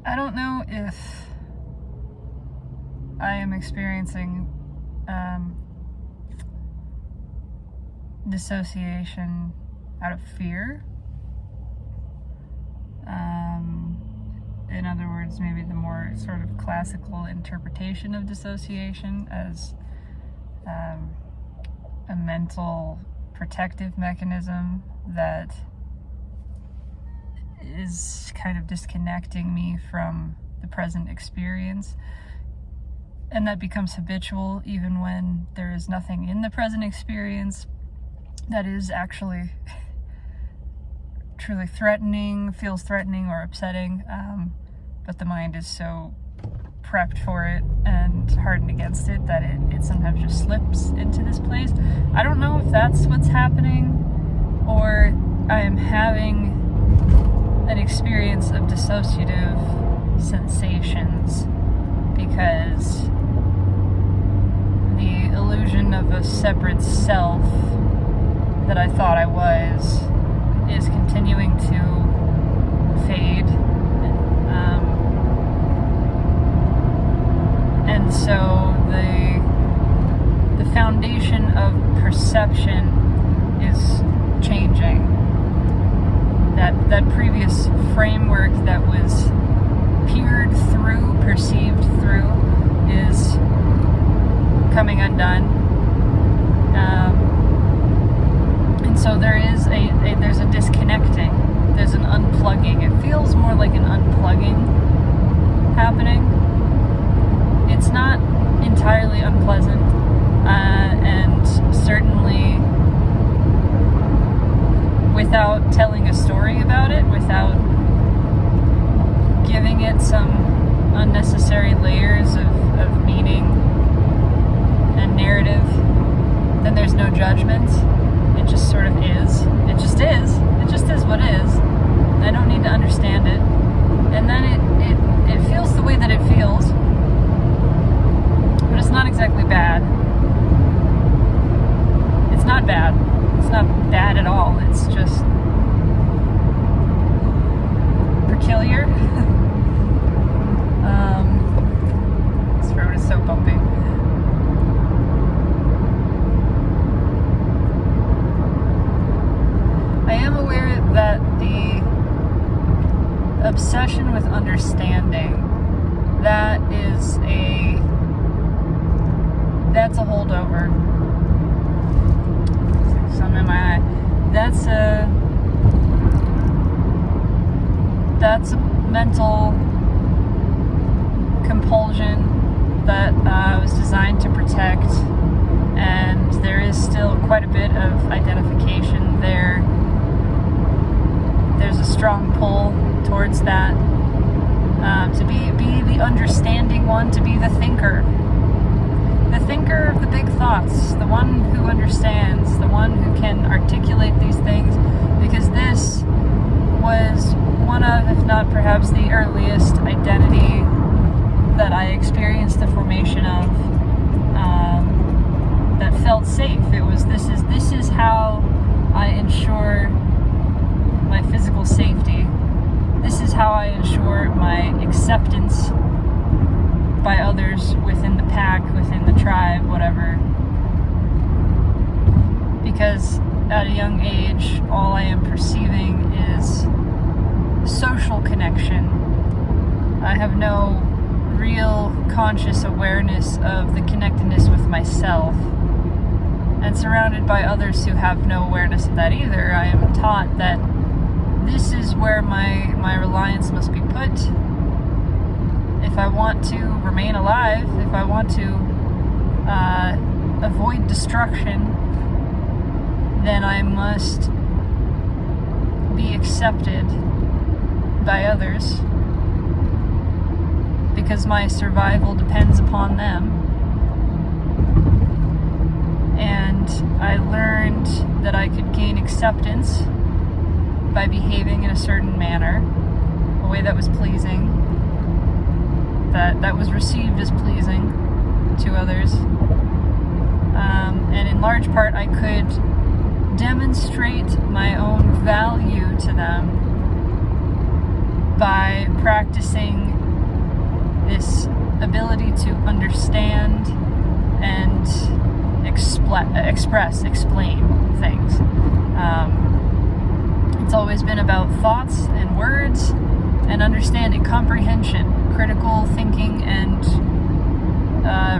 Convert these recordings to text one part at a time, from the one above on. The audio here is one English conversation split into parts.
I don't know if I am experiencing dissociation out of fear. In other words, maybe the more sort of classical interpretation of dissociation as a mental protective mechanism that is kind of disconnecting me from the present experience, and that becomes habitual even when there is nothing in the present experience that is actually truly threatening, feels threatening or upsetting, but the mind is so prepped for it and hardened against it that it sometimes just slips into this place. I don't know if that's what's happening, or I am having an experience of dissociative sensations because the illusion of a separate self that I thought I was is continuing to fade. And so the foundation of perception is changing. That previous framework that was peered through, perceived through, is coming undone. And so there's a disconnecting, there's an unplugging. It feels more like an unplugging happening. It's not entirely unpleasant, and certainly without telling a story about it, without giving it some unnecessary layers of meaning and narrative, then there's no judgment. It just sort of is. It just is. It just is what is. I don't need to understand it. And then it feels the way that it feels. But it's not exactly bad. It's not bad. It's not bad at all. It's just peculiar. This road is so bumpy. I am aware that the obsession with understanding, that's a holdover. Some in my eye. That's a mental compulsion that was designed to protect, and there is still quite a bit of identification there. There's a strong pull towards that, to be the understanding one, to be the thinker of the big thoughts, the one who understands, the one who can articulate these things, because this was one of, if not perhaps the earliest identity that I experienced the formation of, that felt safe. It was, this is how I ensure my physical safety. This is how I ensure my acceptance by others within the pack, within the tribe, whatever. Because at a young age, all I am perceiving is social connection. I have no real conscious awareness of the connectedness with myself. And surrounded by others who have no awareness of that either, I am taught that this is where my reliance must be put. If I want to remain alive, if I want to avoid destruction, then I must be accepted by others, because my survival depends upon them. And I learned that I could gain acceptance by behaving in a certain manner, a way that was pleasing, that was received as pleasing to others. And in large part, I could demonstrate my own value to them by practicing this ability to understand and explain things. It's always been about thoughts and words and understanding, comprehension, critical thinking, and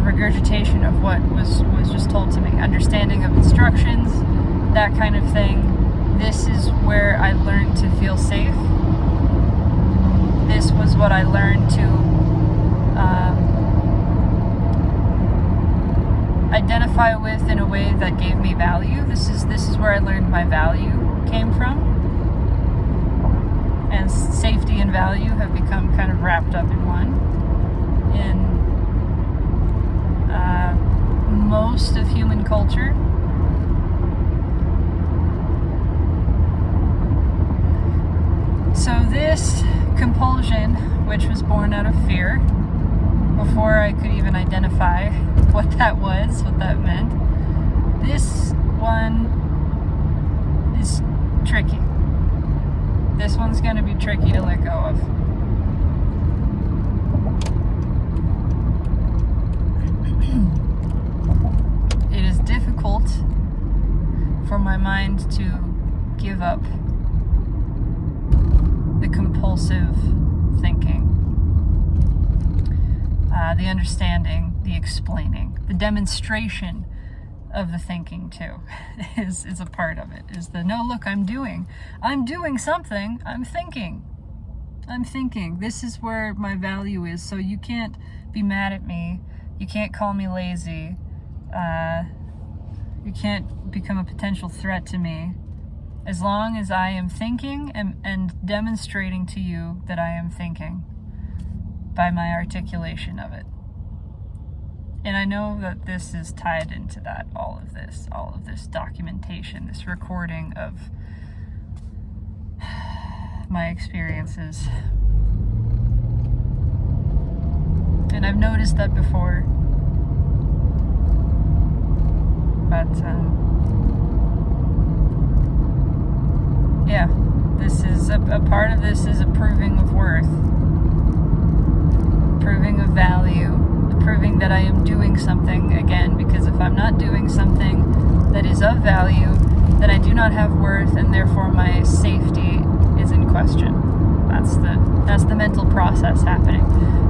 regurgitation of what was just told to me, understanding of instructions, that kind of thing. This is where I learned to feel safe. This was what I learned to identify with in a way that gave me value. This is where I learned my value came from. And safety and value have become kind of wrapped up in one. In most of human culture, so this compulsion, which was born out of fear, before I could even identify what that was, what that meant, this one is tricky. This one's going to be tricky to let go of. It is difficult for my mind to give up the compulsive thinking, the understanding, the explaining, the demonstration of the thinking too is a part of it. Is the no, look, I'm doing something, I'm thinking. This is where my value is, so you can't be mad at me, you can't call me lazy, you can't become a potential threat to me, as long as I am thinking and demonstrating to you that I am thinking by my articulation of it. And I know that this is tied into that, all of this documentation, this recording of my experiences. And I've noticed that before. But, yeah, this is a part of this is a proving of worth, proving of value, proving that I am doing something again, because if I'm not doing something that is of value, then I do not have worth, and therefore my safety is in question. That's the mental process happening.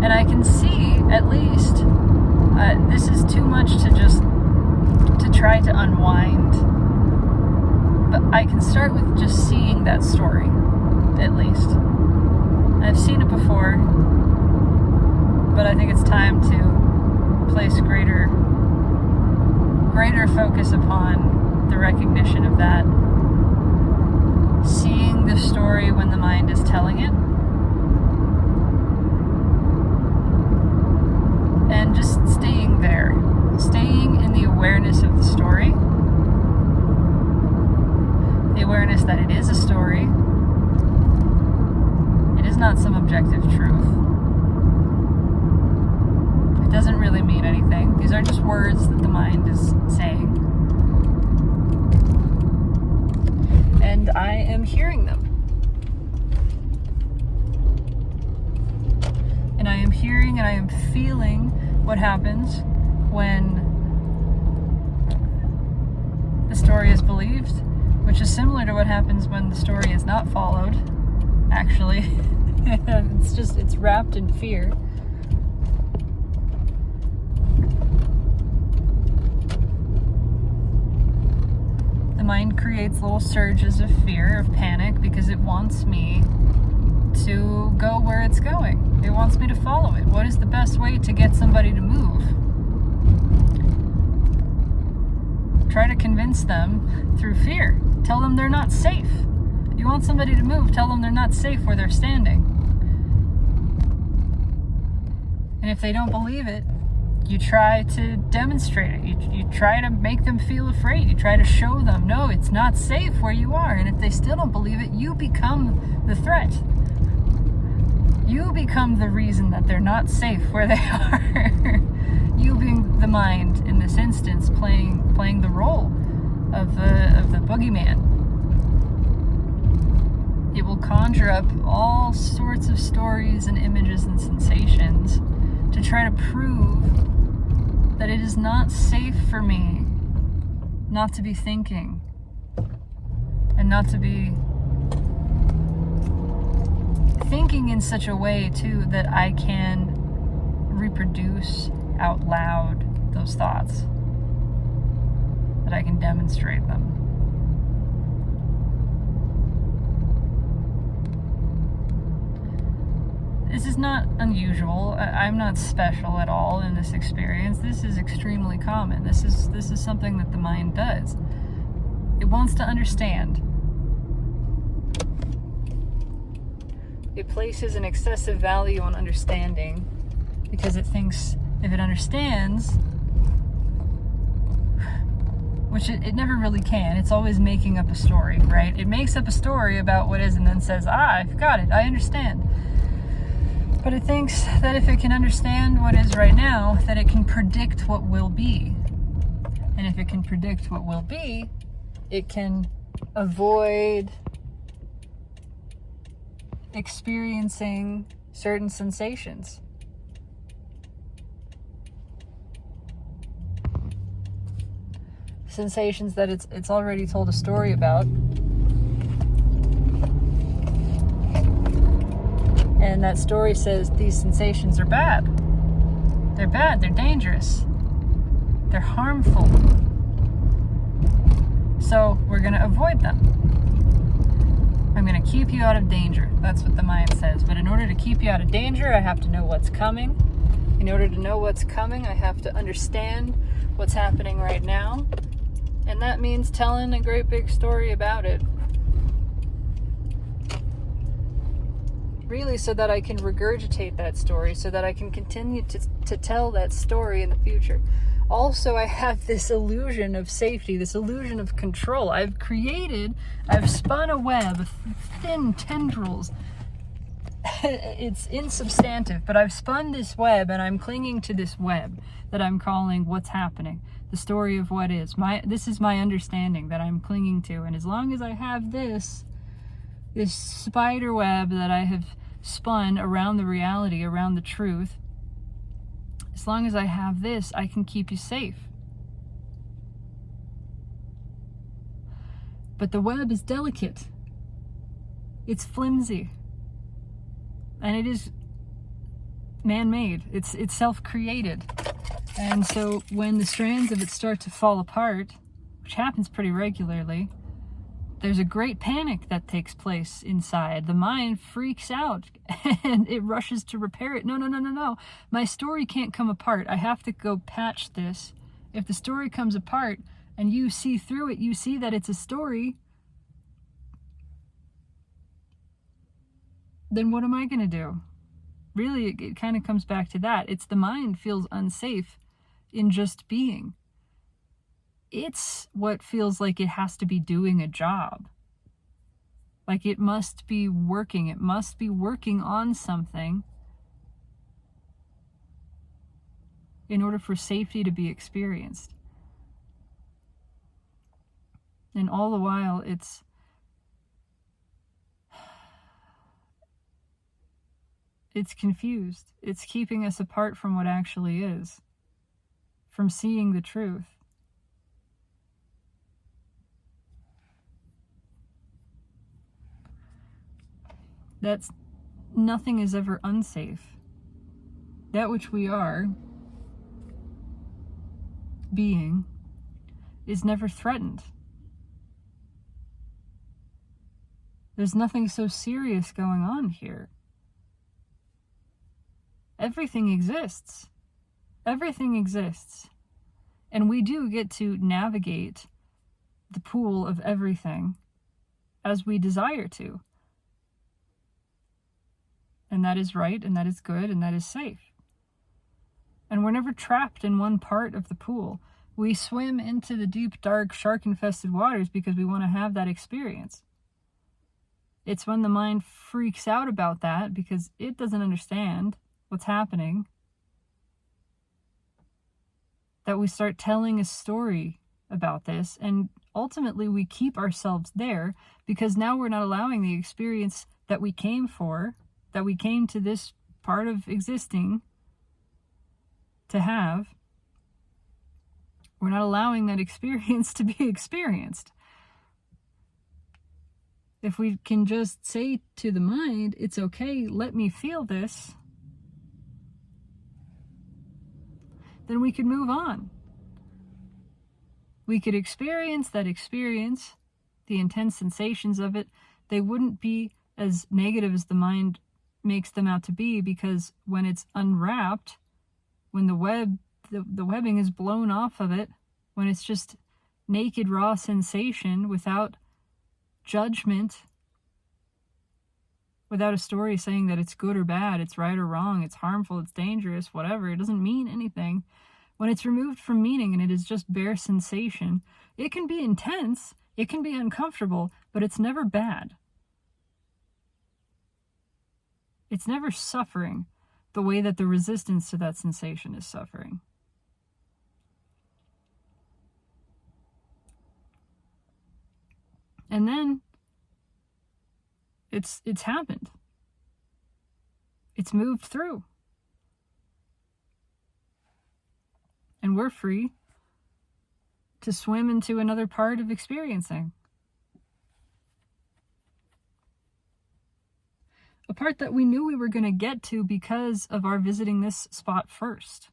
And I can see, at least, this is too much to try to unwind. But I can start with just seeing that story, at least. I've seen it before, but I think it's time to place greater focus upon the recognition of that. Seeing the story when the mind is telling it. And just staying there. Staying in the awareness of the story. The awareness that it is a story. It is not some objective truth. It doesn't really mean anything. These are just words that the mind is saying. And I am hearing them. And I am hearing and I am feeling what happens when the story is believed, which is similar to what happens when the story is not followed, actually. It's wrapped in fear. The mind creates little surges of fear, of panic, because it wants me to go where it's going. It wants me to follow it. What is the best way to get somebody to move? Try to convince them through fear. Tell them they're not safe. You want somebody to move, tell them they're not safe where they're standing. And if they don't believe it, you try to demonstrate it. You try to make them feel afraid. You try to show them, no, it's not safe where you are. And if they still don't believe it, you become the threat. You become the reason that they're not safe where they are. You being the mind, in this instance, playing the role of the boogeyman. it will conjure up all sorts of stories and images and sensations to try to prove that it is not safe for me not to be thinking and not to be thinking in such a way too that I can reproduce out loud those thoughts, that I can demonstrate them. This is not unusual. I'm not special at all in this experience. This is extremely common. This is something that the mind does. It wants to understand. It places an excessive value on understanding because it thinks if it understands, which it never really can. It's always making up a story, right? It makes up a story about what is and then says, I've got it, I understand. But it thinks that if it can understand what is right now, that it can predict what will be. And if it can predict what will be, it can avoid experiencing certain sensations. Sensations that it's already told a story about. And that story says these sensations are bad. They're bad, they're dangerous. They're harmful. So we're going to avoid them. I'm going to keep you out of danger. That's what the mind says. But in order to keep you out of danger, I have to know what's coming. In order to know what's coming, I have to understand what's happening right now. And that means telling a great big story about it. Really, so that I can regurgitate that story, so that I can continue to tell that story in the future. Also, I have this illusion of safety, this illusion of control. I've spun a web of thin tendrils. It's insubstantive, but I've spun this web and I'm clinging to this web that I'm calling what's happening, the story of what is. This is my understanding that I'm clinging to, and as long as I have this spider web that I have spun around the reality, around the truth, as long as I have this, I can keep you safe. But the web is delicate. It's flimsy. And it is man-made. It's self-created. And so when the strands of it start to fall apart, which happens pretty regularly, there's a great panic that takes place inside. The mind freaks out and it rushes to repair it. No. My story can't come apart. I have to go patch this. If the story comes apart and you see through it, you see that it's a story, then what am I going to do? Really, it kind of comes back to that. It's the mind feels unsafe in just being. It's what feels like it has to be doing a job. Like it must be working. It must be working on something in order for safety to be experienced. And all the while, it's confused. It's keeping us apart from what actually is, from seeing the truth. That's nothing is ever unsafe. That which we are, being, is never threatened. There's nothing so serious going on here. Everything exists. Everything exists. And we do get to navigate the pool of everything as we desire to. And that is right, and that is good, and that is safe. And we're never trapped in one part of the pool. We swim into the deep, dark, shark-infested waters because we want to have that experience. It's when the mind freaks out about that because it doesn't understand what's happening that we start telling a story about this, and ultimately we keep ourselves there because now we're not allowing the experience that we came for, that we came to this part of existing to have. We're not allowing that experience to be experienced. If we can just say to the mind, it's okay, let me feel this, then we could move on. We could experience that experience, the intense sensations of it. They wouldn't be as negative as the mind makes them out to be, because when it's unwrapped, when the webbing is blown off of it, when it's just naked, raw sensation without judgment, without a story saying that it's good or bad, it's right or wrong, it's harmful, it's dangerous, whatever, it doesn't mean anything. When it's removed from meaning and it is just bare sensation, it can be intense, it can be uncomfortable, but it's never bad. It's never suffering the way that the resistance to that sensation is suffering. And then it's happened. It's moved through. And we're free to swim into another part of experiencing. A part that we knew we were going to get to because of our visiting this spot first.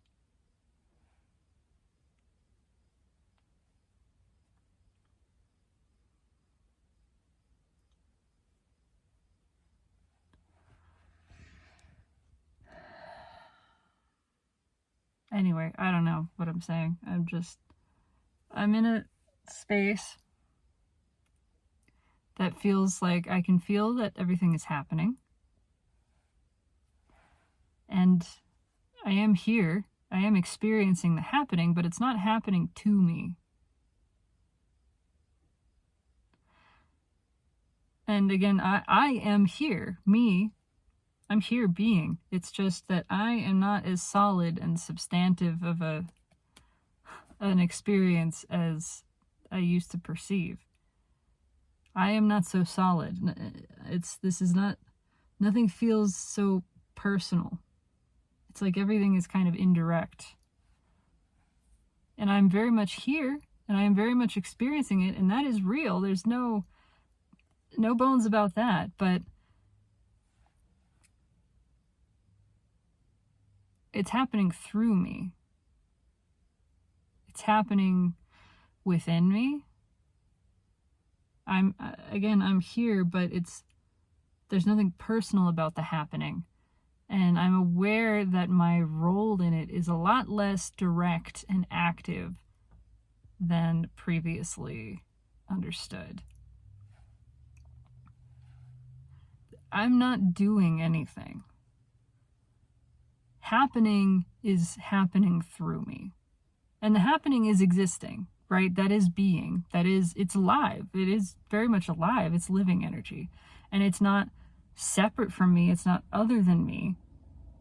Anyway, I don't know what I'm saying. I'm in a space that feels like I can feel that everything is happening. And I am here. I am experiencing the happening, but it's not happening to me. And again, I am here. Me, I'm here being. It's just that I am not as solid and substantive of an experience as I used to perceive. I am not so solid. Nothing feels so personal. It's like everything is kind of indirect. And I'm very much here, and I am very much experiencing it, and that is real. There's no bones about that, but it's happening through me. It's happening within me. I'm here, but there's nothing personal about the happening. And I'm aware that my role in it is a lot less direct and active than previously understood. I'm not doing anything. Happening is happening through me. And the happening is existing, right? That is being. It's alive. It is very much alive. It's living energy. And it's not separate from me. It's not other than me.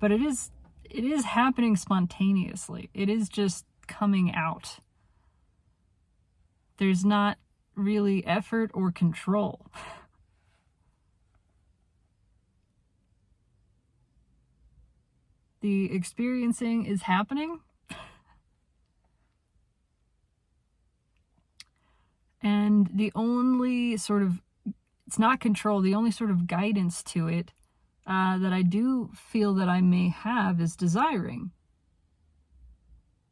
But it is happening spontaneously. It is just coming out. There's not really effort or control. The experiencing is happening. And the only sort of, it's not control, the only sort of guidance to it that I do feel that I may have is desiring.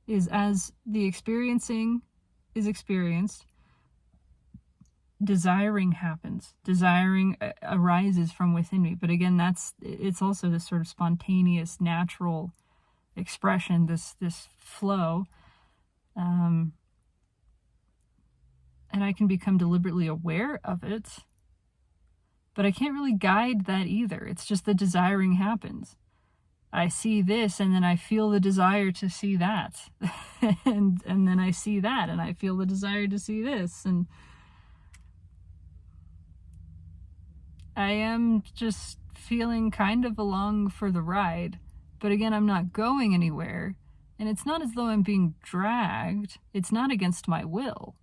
Is as the experiencing is experienced, desiring happens. Desiring arises from within me. But again, it's also this sort of spontaneous, natural expression, this flow. And I can become deliberately aware of it. But I can't really guide that either. It's just the desiring happens. I see this and then I feel the desire to see that. and then I see that and I feel the desire to see this. And I am just feeling kind of along for the ride. But again, I'm not going anywhere. And it's not as though I'm being dragged. It's not against my will.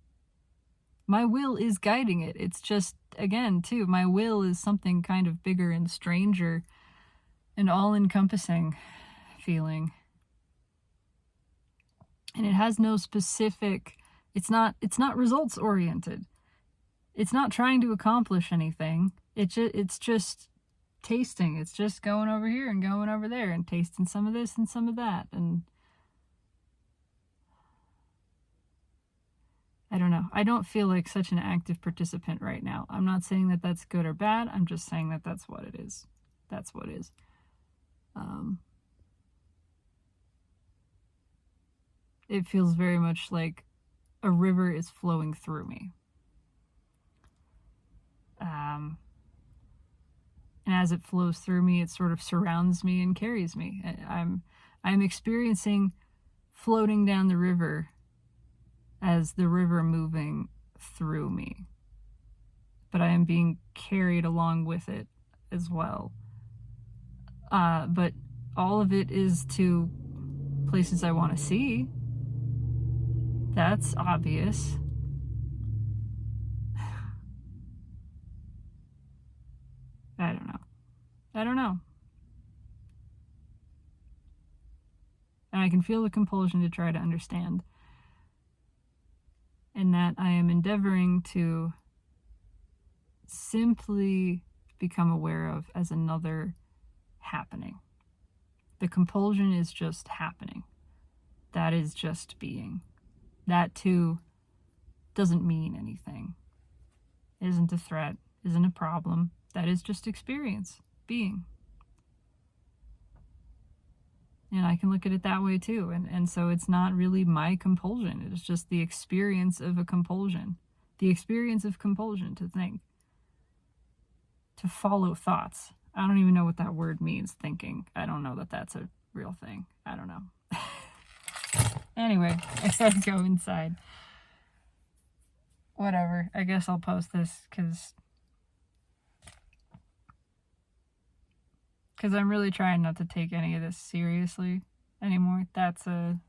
my will is guiding it. It's just, again, too, my will is something kind of bigger and stranger and all-encompassing feeling. And it has no specific, it's not results oriented. It's not trying to accomplish anything. It's just tasting. It's just going over here and going over there and tasting some of this and some of that. And I don't know. I don't feel like such an active participant right now. I'm not saying that that's good or bad. I'm just saying that that's what it is. That's what it is. It feels very much like a river is flowing through me. And as it flows through me, it sort of surrounds me and carries me. I'm experiencing floating down the river as the river moving through me. But I am being carried along with it as well. But all of it is to places I want to see. That's obvious. I don't know. And I can feel the compulsion to try to understand. And that I am endeavoring to simply become aware of as another happening. The compulsion is just happening. That is just being. That too doesn't mean anything. Isn't a threat, isn't a problem. That is just experience, being. And I can look at it that way too. And so it's not really my compulsion. It's just the experience of a compulsion. The experience of compulsion to think. To follow thoughts. I don't even know what that word means, thinking. I don't know that that's a real thing. I don't know. Anyway, I said go inside. Whatever. I guess I'll post this because I'm really trying not to take any of this seriously anymore. That's a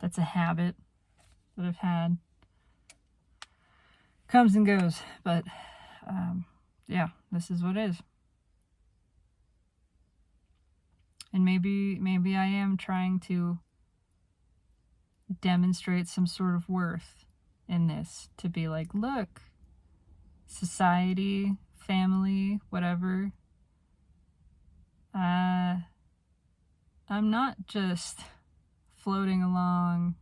habit that I've had. Comes and goes, but yeah, this is what it is. And maybe I am trying to demonstrate some sort of worth in this, to be like, look, society, family, whatever, I'm not just floating along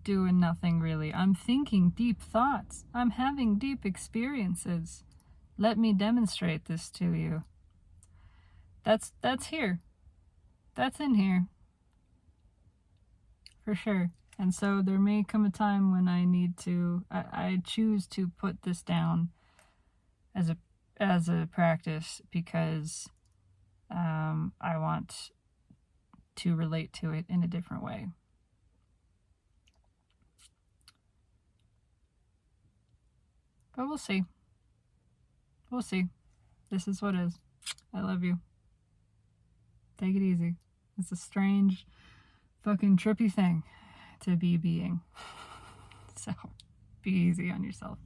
doing nothing really. I'm thinking deep thoughts. I'm having deep experiences. Let me demonstrate this to you. That's here. That's in here. For sure. And so there may come a time when I need to, I choose to put this down as a practice because I want to relate to it in a different way. But we'll see. We'll see. This is what is. I love you. Take it easy. It's a strange, fucking trippy thing to be being. So, be easy on yourself.